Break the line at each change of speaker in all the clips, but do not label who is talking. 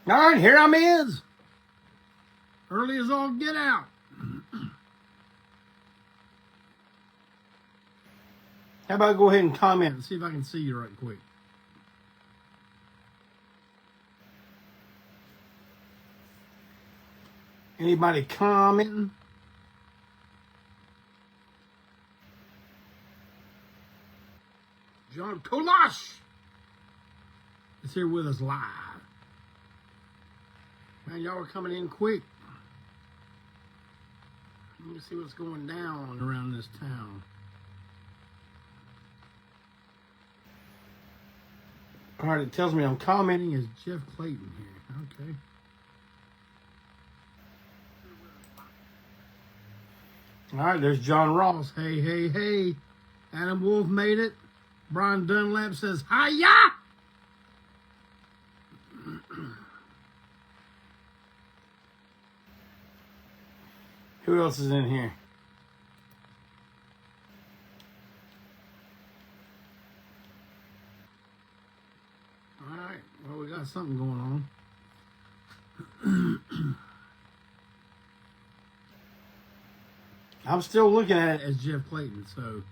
All right, here I'm is. Early as all get out. How about I go ahead and comment and see if I can see you right quick. Anybody commenting? John Kolash is here with us live. Man, y'all are coming in quick. Let me see what's going down around this town. All right, it tells me I'm commenting as Jeff Clayton here. Okay. All right, there's John Ross. Hey, hey, hey. Adam Wolf made it. Brian Dunlap says, hiya! Who else is in here? All right, well, we got something going on. I'm still looking at it as Jeff Clayton, so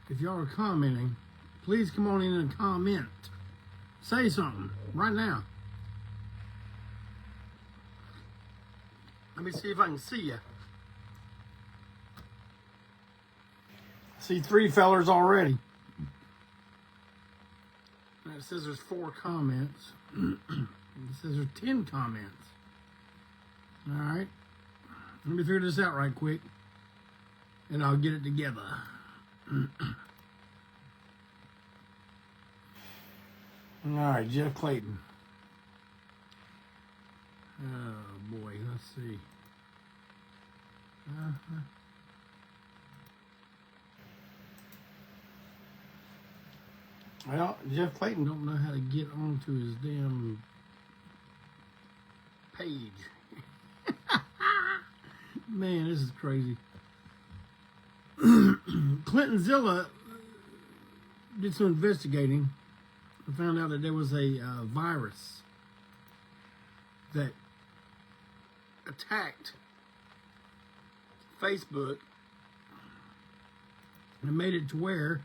if y'all are commenting, please come on in and comment. Say something right now. Let me see if I can see you. I see 3 fellers already. It says there's 4 comments. It says there's 10 comments. All right. Let me figure this out right quick, and I'll get it together. All right, Jeff Clayton. Oh, boy, let's see. Well, Jeff Clayton don't know how to get onto his damn page. Man, this is crazy. Clintonzilla did some investigating and found out that there was a virus that attacked Facebook and made it to where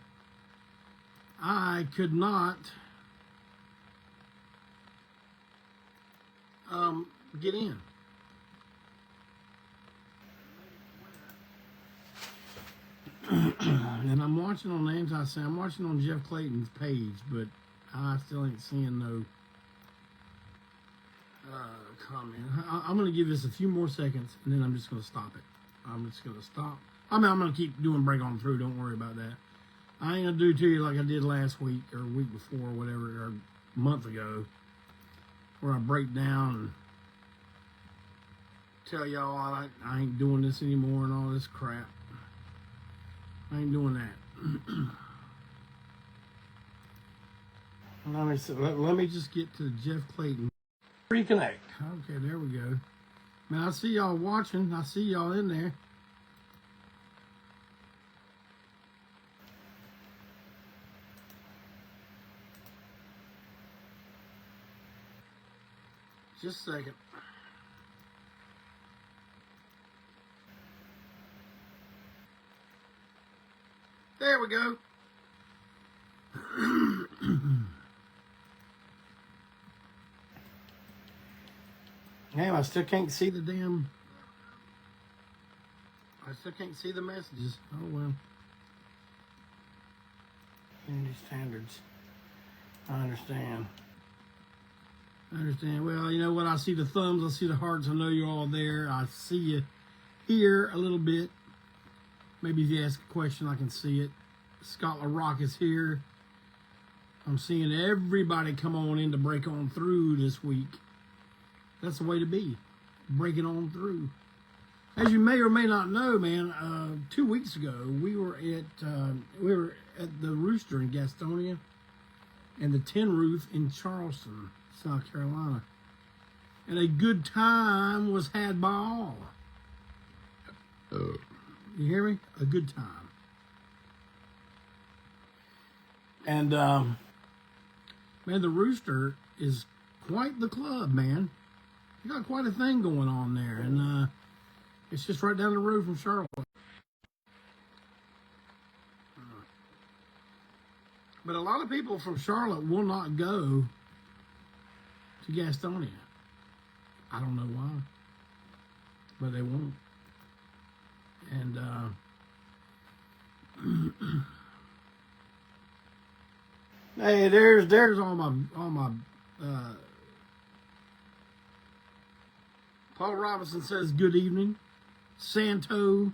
I could not get in. And I'm watching on the Antiseen. I'm watching on Jeff Clayton's page, but I still ain't seeing no comment. I'm going to give this a few more seconds, and then I'm just going to stop it. I'm just going to stop. I mean, I'm going to keep doing break on through. Don't worry about that. I ain't going to do to you like I did last week or week before or whatever, or a month ago, where I break down and tell y'all I ain't doing this anymore and all this crap. I ain't doing that. Let me just get to Jeff Clayton. Reconnect. Okay, there we go. Man, I see y'all watching. I see y'all in there. Just a second. There we go. Damn, I still can't see the damn... I still can't see the messages. Oh, well. Community standards. I understand. Well, you know what? I see the thumbs. I see the hearts. I know you're all there. I see you here a little bit. Maybe if you ask a question, I can see it. Scott LaRock is here. I'm seeing everybody come on in to break on through this week. That's the way to be. Breaking on through. As you may or may not know, man, 2 weeks ago, we were at the Rooster in Gastonia and the Tin Roof in Charleston, South Carolina. And a good time was had by all. You hear me? A good time. And, man, the Rooster is quite the club, man. You got quite a thing going on there, and it's just right down the road from Charlotte. But a lot of people from Charlotte will not go to Gastonia. I don't know why, but they won't. And hey, there's all my Paul Robinson says good evening. Santo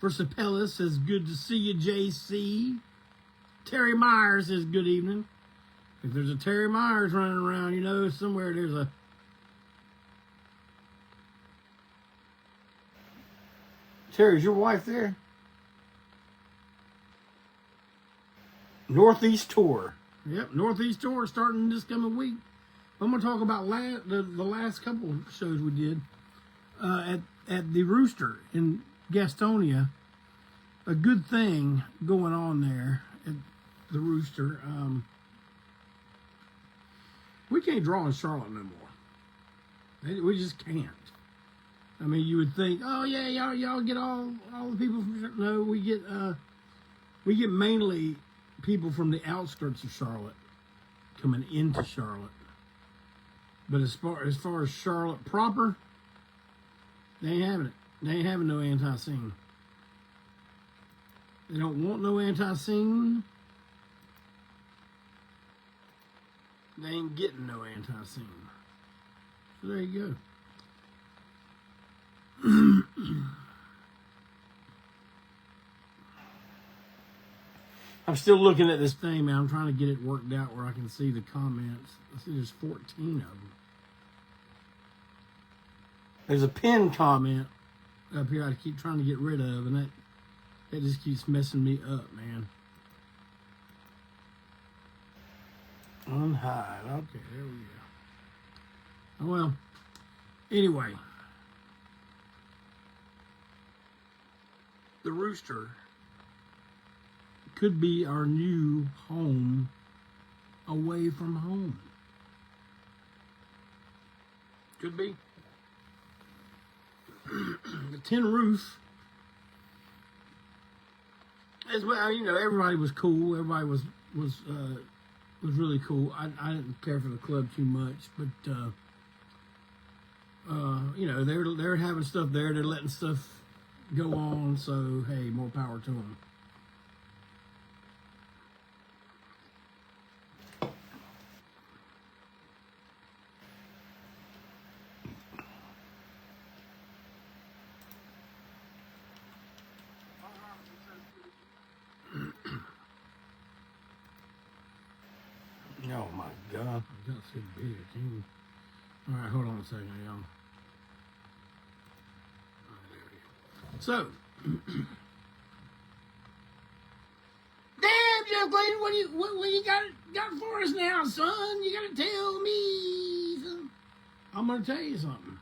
Versapellis says good to see you, JC. Terry Myers says good evening. If there's a Terry Myers running around, you know, somewhere there's a Terry, is your wife there? Northeast Tour. Yep, Northeast Tour starting this coming week. I'm going to talk about the last couple of shows we did at the Rooster in Gastonia. A good thing going on there at the Rooster. We can't draw in Charlotte no more. We just can't. I mean, you would think, oh yeah, y'all get all the people from. No, we get mainly people from the outskirts of Charlotte coming into Charlotte. But as far as Charlotte proper, they ain't having it. They ain't having no Antiseen. They don't want no Antiseen. They ain't getting no Antiseen. So there you go. I'm still looking at this thing, man. I'm trying to get it worked out where I can see the comments. I see there's 14 of them. There's a pinned comment up here I keep trying to get rid of, and that just keeps messing me up, man. Unhide. Okay, there we go. Oh, well. Anyway. The Rooster could be our new home away from home. Could be. The tin roof, as well, you know, everybody was cool. Everybody was really cool. I didn't care for the club too much, but you know, they're having stuff there. They're letting stuff go on. So hey, more power to them. Oh my God, I got so big. All right, hold on a second, y'all. So, damn, Jeff Clayton, what you got for us now, son? You gotta tell me something. I'm gonna tell you something,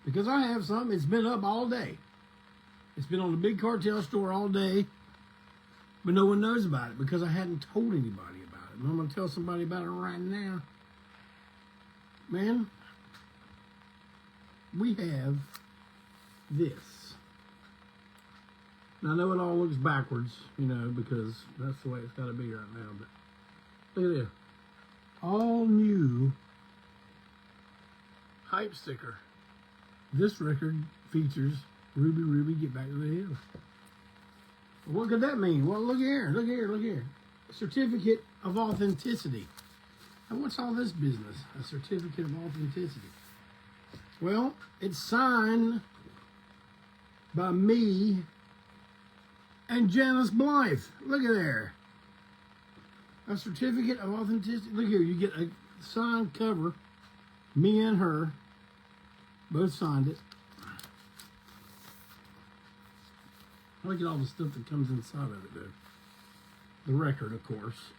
because I have something. It's been up all day. It's been on the Big Cartel Store all day, but no one knows about it because I hadn't told anybody about it. And I'm gonna tell somebody about it right now. Man, we have this. Now, I know it all looks backwards, you know, because that's the way it's got to be right now. But look at this. All new hype sticker. This record features Ruby Ruby Get Back to the Hills. What could that mean? Well, look here, look here, look here. Certificate of authenticity. Now, what's all this business? A certificate of authenticity. Well, it's signed by me and Janice Blythe. Look at there. A certificate of authenticity. Look here, you get a signed cover. Me and her both signed it. Look at all the stuff that comes inside of it, though. The record, of course.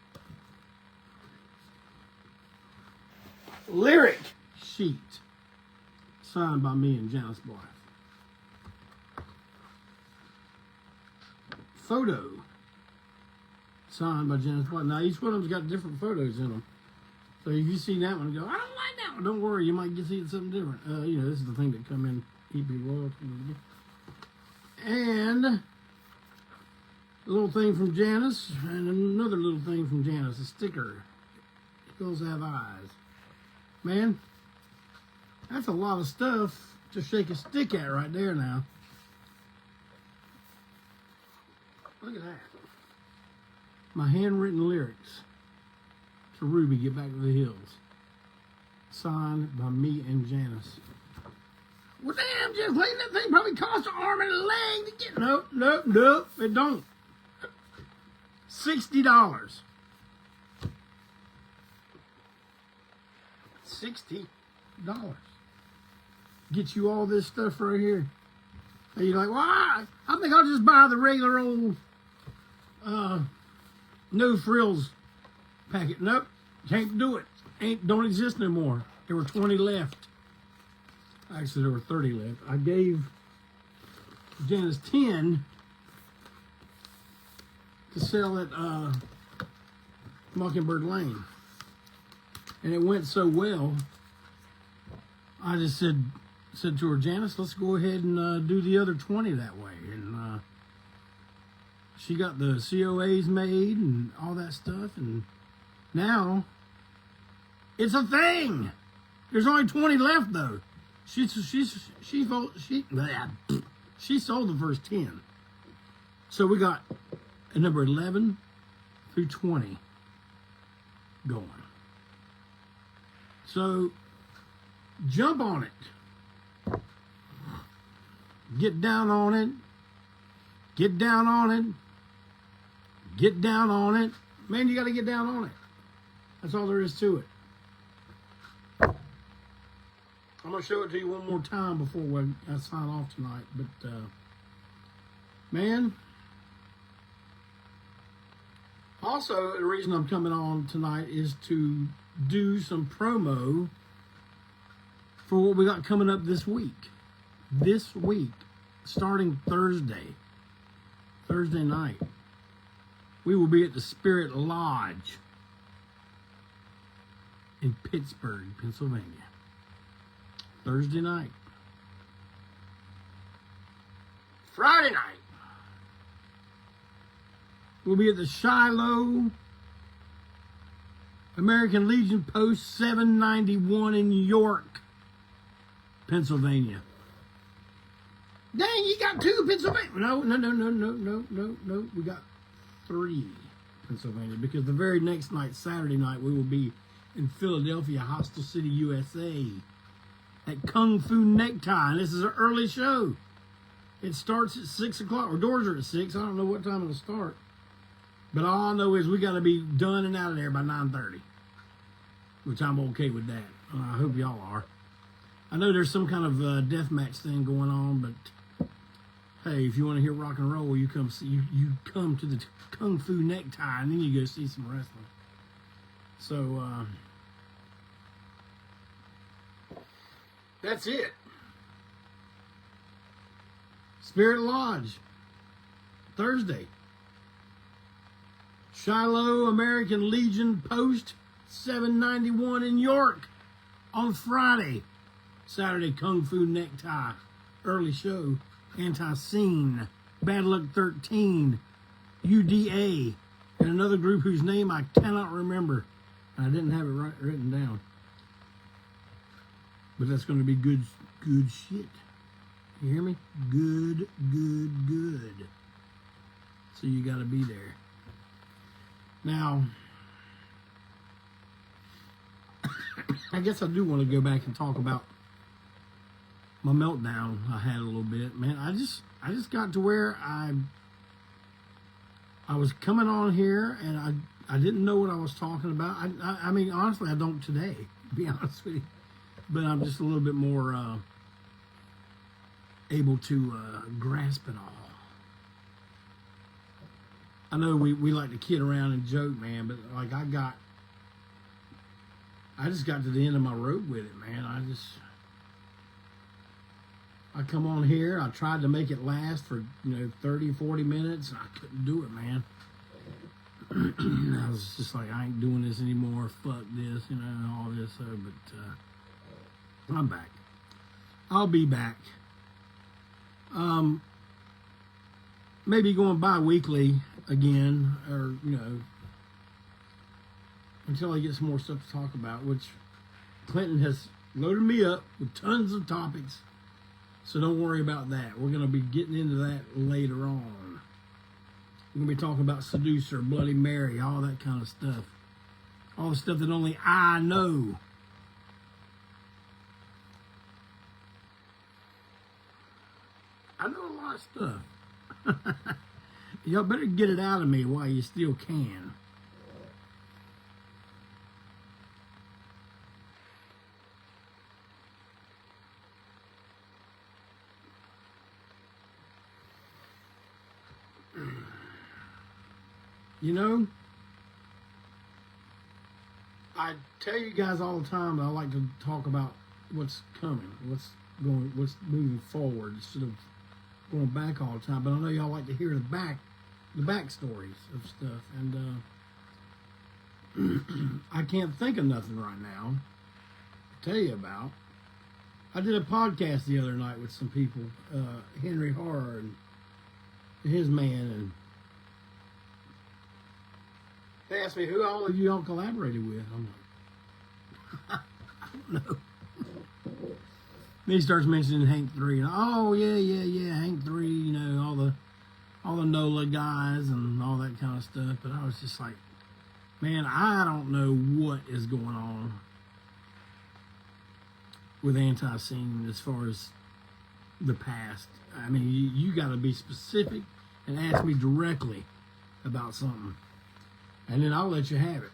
Lyric sheet. Signed by me and Janice Blythe. Photo. Signed by Janice Blythe. Now, each one of them's got different photos in them. So if you see that one and go, I don't like that one, don't worry, you might get see something different. You know, this is the thing that come in EP royalty. And a little thing from Janice, and another little thing from Janice, a sticker. Hills Have Eyes. Man, that's a lot of stuff to shake a stick at right there now. Look at that. My handwritten lyrics to Ruby, Get Back to the Hills. Signed by me and Janice. Well, damn, Jeff Clayton, that thing probably cost an arm and a leg to get. Nope, it don't. $60. $60. Get you all this stuff right here. And you're like, well, I think I'll just buy the regular old no frills packet. Nope, can't do it. Don't exist no more. There were 20 left. Actually, there were 30 left. I gave Janice 10 to sell at Mockingbird Lane. And it went so well, I just said to her, Janice, let's go ahead and do the other 20 that way. And she got the COAs made and all that stuff. And now it's a thing. There's only 20 left though. She sold the first 10. So we got a number 11 through 20 going. So jump on it. Get down on it. Get down on it. Get down on it. Man, you got to get down on it. That's all there is to it. I'm going to show it to you one more time before I sign off tonight. But, man, also the reason I'm coming on tonight is to do some promo for what we got coming up this week. This week, starting Thursday night, we will be at the Spirit Lodge in Pittsburgh, Pennsylvania. Thursday night. Friday night, we'll be at the Shiloh American Legion Post 791 in York, Pennsylvania. Dang, you got 2 Pennsylvania. No. We got 3 Pennsylvania, because the very next night, Saturday night, we will be in Philadelphia, Hostel City, USA, at Kung Fu Necktie. And this is an early show. It starts at 6 o'clock. Our doors are at 6. I don't know what time it'll start. But all I know is we got to be done and out of there by 9:30. Which I'm okay with that. I hope y'all are. I know there's some kind of deathmatch thing going on, but hey, if you want to hear rock and roll, you come to the Kung Fu Necktie, and then you go see some wrestling. So that's it. Spirit Lodge, Thursday. Shiloh American Legion Post 791 in York on Friday. Saturday, Kung Fu Necktie, early show. Antiseen, Bad Luck 13, UDA, and another group whose name I cannot remember. I didn't have it written down. But that's going to be good shit. You hear me? Good. So you got to be there. Now, I guess I do want to go back and talk about my meltdown I had a little bit. Man, I just got to where I was coming on here and I didn't know what I was talking about. I mean, honestly, I don't today, to be honest with you. But I'm just a little bit more able to grasp it all. I know we like to kid around and joke, man, but like I just got to the end of my rope with it, man. I come on here, I tried to make it last for 30, 40 minutes, and I couldn't do it, man. I was just like, I ain't doing this anymore. Fuck this, you know, and all this. But I'm back. I'll be back. Maybe going bi-weekly again, or, you know, until I get some more stuff to talk about, which Clayton has loaded me up with tons of topics, so don't worry about that. We're going to be getting into that later on. We're going to be talking about Seducer, Bloody Mary, all that kind of stuff. All the stuff that only I know. I know a lot of stuff. Y'all better get it out of me while you still can. You know, I tell you guys all the time that I like to talk about what's coming, what's moving forward instead of going back all the time. But I know y'all like to hear the backstories of stuff, and I can't think of nothing right now to tell you about. I did a podcast the other night with some people, Henry Horror and his man, and they asked me who all of y'all collaborated with. I'm like, I don't know. Then he starts mentioning Hank 3, and oh yeah, Hank 3, you know, all the NOLA guys and all that kind of stuff. But I was just like, man, I don't know what is going on with Antiseen as far as the past. I mean, you got to be specific and ask me directly about something, and then I'll let you have it.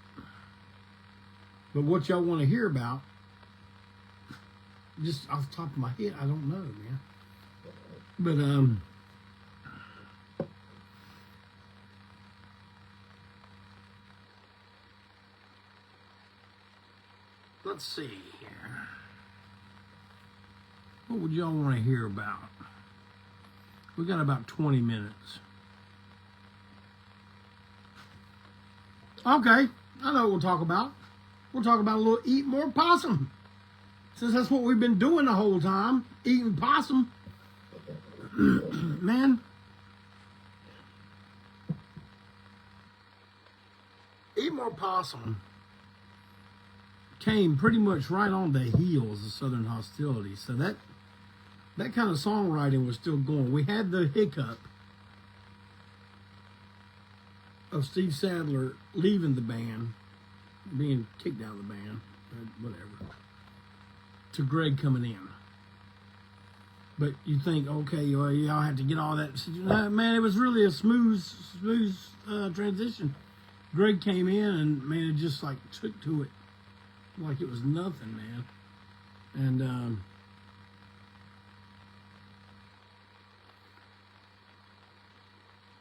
But what y'all want to hear about, just off the top of my head, I don't know, man. But let's see here. What would y'all want to hear about? We got about 20 minutes. Okay, I know what we'll talk about. We'll talk about a little eat more possum. Since that's what we've been doing the whole time, eating possum. Man. Eat more possum came pretty much right on the heels of Southern Hostility. So that kind of songwriting was still going. We had the hiccup of Steve Sadler leaving the band, being kicked out of the band, whatever, to Greg coming in. But you think, okay, well, y'all have to get all that. Man, it was really a smooth transition. Greg came in and, man, it just like took to it like it was nothing, man.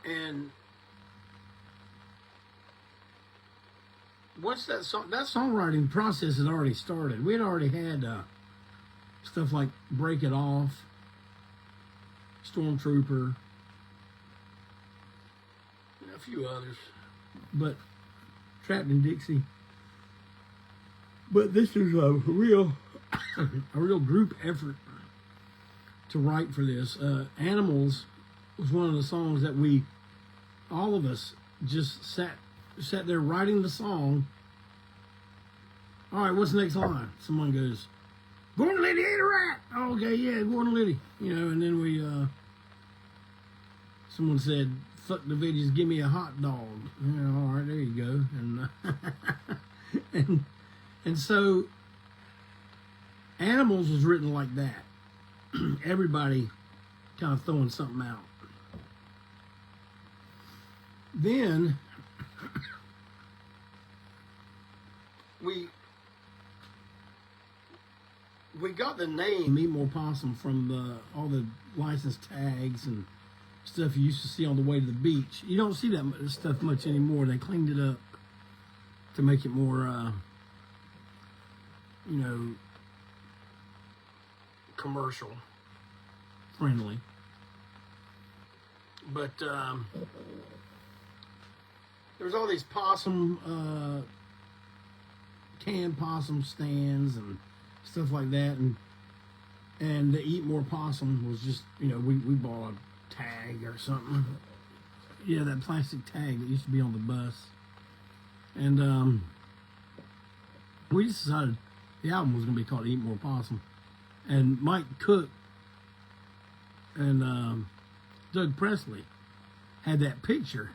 And once that songwriting process had already started. We had already had stuff like Break It Off, Stormtrooper, and a few others, but Trapped in Dixie. But this is a real group effort to write for this. Animals was one of the songs that all of us just sat there writing the song. All right, what's the next line? Someone goes, Gordon Liddy ate a rat. Oh, okay, yeah, Gordon Liddy. You know, and then someone said, fuck the veggies, give me a hot dog. Yeah, all right, there you go. And so Animals was written like that. Everybody kind of throwing something out. Then we got the name Eat More Possum from all the license tags and stuff you used to see on the way to the beach. You don't see that stuff much anymore. They cleaned it up to make it more, commercial friendly. But there's all these possum, canned possum stands and stuff like that, and the Eat More Possum was just, we bought a tag or something. Yeah, that plastic tag that used to be on the bus. And we just decided the album was going to be called Eat More Possum. And Mike Cook and Doug Presley had that picture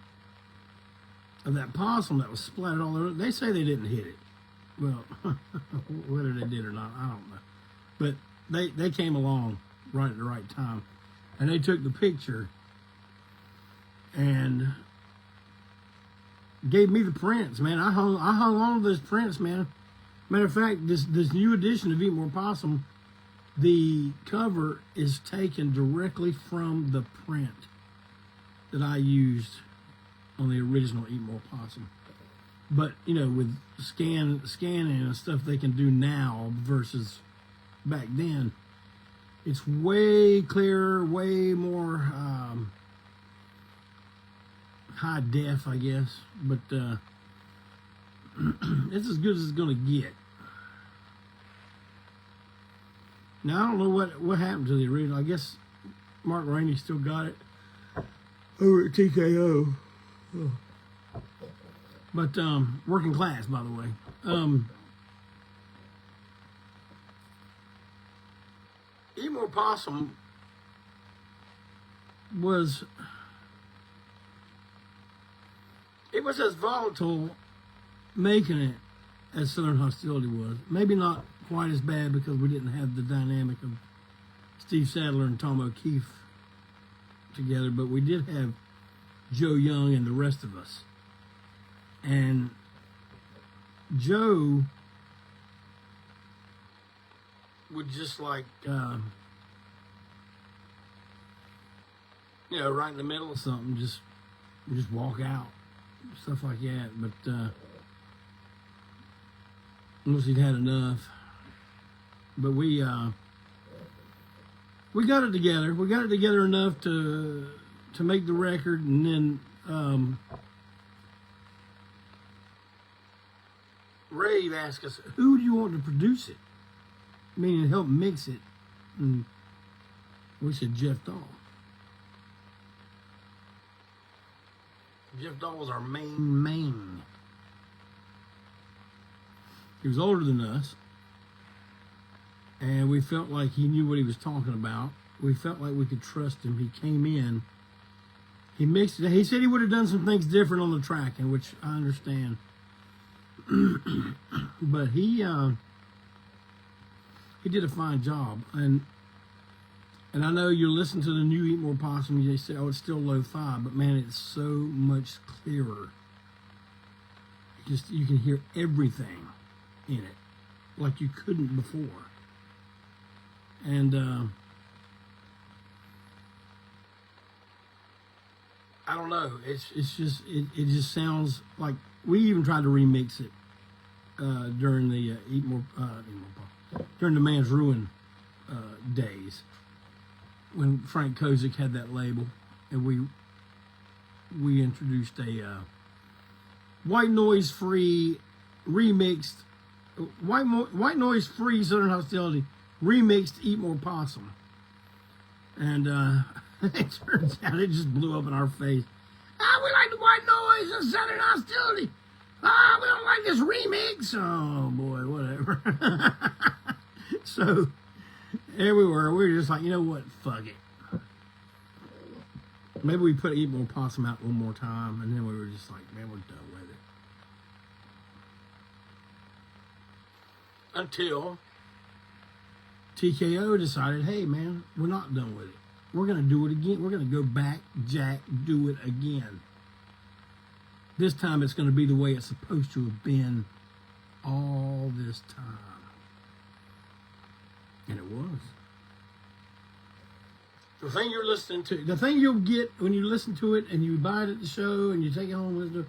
of that possum that was splattered all over. They say they didn't hit it. Well, whether they did or not, I don't know. But they came along right at the right time. And they took the picture and gave me the prints, man. I hung on to those prints, man. Matter of fact, this new edition of Eat More Possum, the cover is taken directly from the print that I used on the original Eat More Possum. But, with scanning and stuff they can do now versus back then, it's way clearer, way more high def, I guess. But it's as good as it's going to get. Now, I don't know what happened to the original. I guess Mark Rainey still got it over at TKO. Oh. But Working Class, by the way. Eat More Possum was as volatile making it as Southern Hostility was. Maybe not quite as bad because we didn't have the dynamic of Steve Sadler and Tom O'Keefe together, but we did have Joe Young and the rest of us. And Joe would just right in the middle of something, just walk out, stuff like that. But once he'd had enough. But we got it together. We got it together enough to make the record, and then Ray asked us, who do you want to produce it? Meaning help mix it. And we said Jeff Dahl. Jeff Dahl was our main. He was older than us, and we felt like he knew what he was talking about. We felt like we could trust him. He came in, he mixed it. He said he would have done some things different on the track, and which I understand. But he did a fine job, and I know you listen to the new Eat More Possum, you say, oh, it's still lo-fi, but man, it's so much clearer. You can hear everything in it like you couldn't before. And I don't know, it just sounds like we even tried to remix it during the during the Man's Ruin days, when Frank Kozik had that label, and we introduced a white noise free remixed white noise free Southern Hostility remixed Eat More Possum, and it turns out it just blew up in our face. We like the white noise and Southern Hostility. We don't like this remix. Oh boy, whatever. So there we were. We were just like, you know what? Fuck it. Maybe we put Eat More Possum out one more time, and then we were just like, man, we're done with it. Until TKO decided, hey man, we're not done with it. We're going to do it again. We're going to go back, Jack, do it again. This time it's going to be the way it's supposed to have been all this time. And it was. The thing you're listening to, the thing you'll get when you listen to it and you buy it at the show and you take it home with it,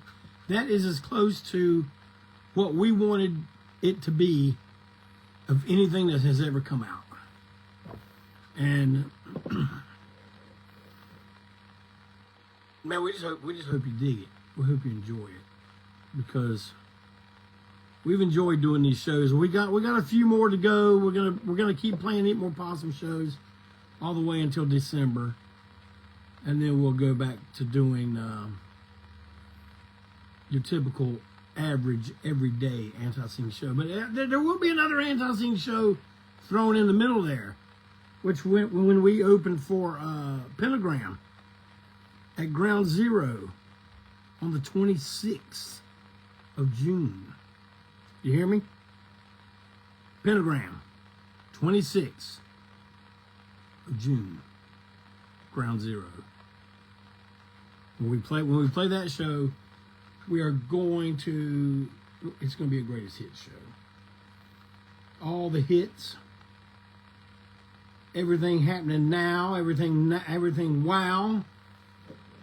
that is as close to what we wanted it to be of anything that has ever come out. And man, we just hope you dig it. We hope you enjoy it. because we've enjoyed doing these shows. We got a few more to go. We're gonna keep playing Eat More Possum shows all the way until December, and then we'll go back to doing your typical average everyday Antiseen show. But there will be another Antiseen show thrown in the middle there, which when we opened for Pentagram at Ground Zero on the 26th of June. You hear me? Pentagram, 26th of June, Ground Zero. When we play that show, we are going to, it's going to be a greatest hits show. All the hits, everything happening now, everything wow.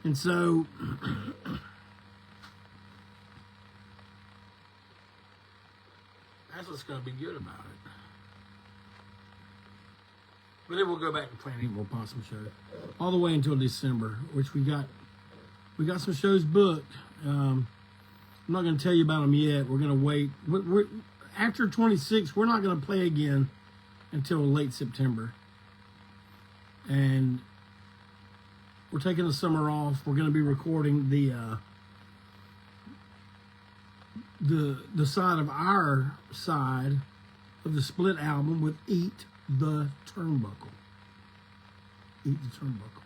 And so that's what's going to be good about it. But then we'll go back and play an Eat More Possum show all the way until December, which we got some shows booked. I'm not going to tell you about them yet. We're going to wait. After 26, we're not going to play again until late September. And we're taking the summer off. We're going to be recording the side of our side of the split album with Eat the Turnbuckle. Eat the Turnbuckle.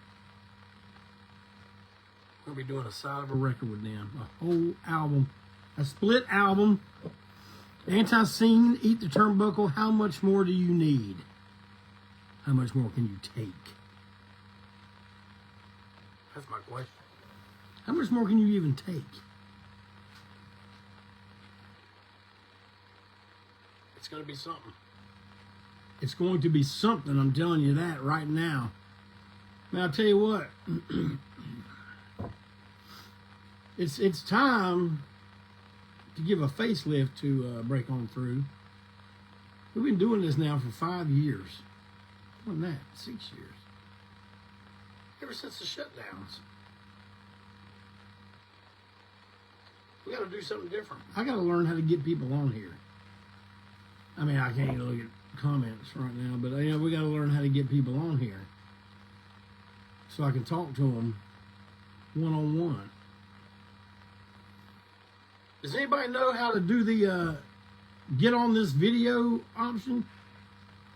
We're going to be doing a side of a record with them. A whole album. A split album. Antiseen, Eat the Turnbuckle. How much more do you need? How much more can you take? That's my question. How much more can you even take? It's going to be something. It's going to be something. I'm telling you that right now. Now, I'll tell you what. It's time to give a facelift to Break On Through. We've been doing this now for 5 years. More than that, 6 years. Ever since the shutdowns. We got to do something different. I got to learn how to get people on here. I mean, I can't even look at comments right now, but we got to learn how to get people on here so I can talk to them one-on-one. Does anybody know how to do the get on this video option?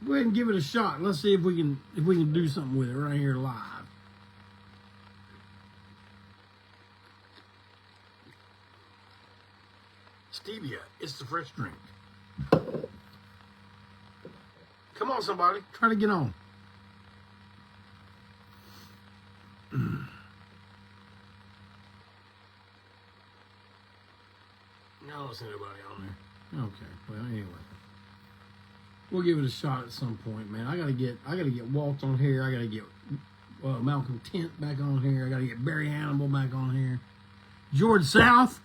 Go ahead and give it a shot. Let's see if we can do something with it right here live. Stevia, it's the fresh drink. Come on, somebody, try to get on. No, I don't see nobody on there. Okay, well, anyway. We'll give it a shot at some point, man. I gotta get Walt on here. I gotta get Malcolm Tent back on here. I gotta get Barry Hannibal back on here. George South.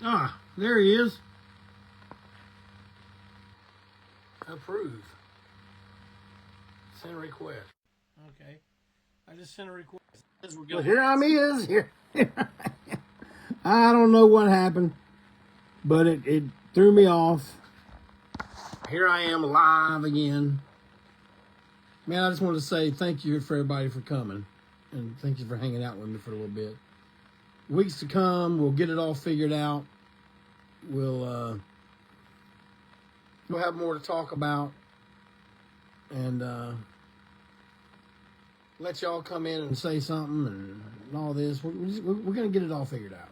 Ah, there he is. Approve. Send a request. Okay. I just sent a request. Well, here I is. Here. I don't know what happened, but it threw me off. Here I am live again. Man, I just wanted to say thank you for everybody for coming. And thank you for hanging out with me for a little bit. Weeks to come, we'll get it all figured out. We'll have more to talk about. And let y'all come in and say something and all this. We're going to get it all figured out.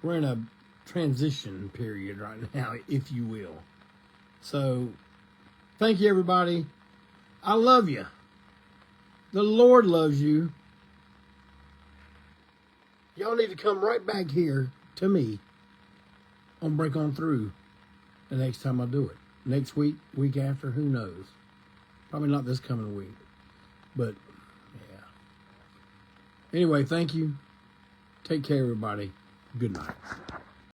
We're in a transition period right now, if you will. So, thank you, everybody. I love you. The Lord loves you. Y'all need to come right back here to me on Break On Through the next time I do it. Next week, week after, who knows? Probably not this coming week. But, yeah. Anyway, thank you. Take care, everybody. Good night.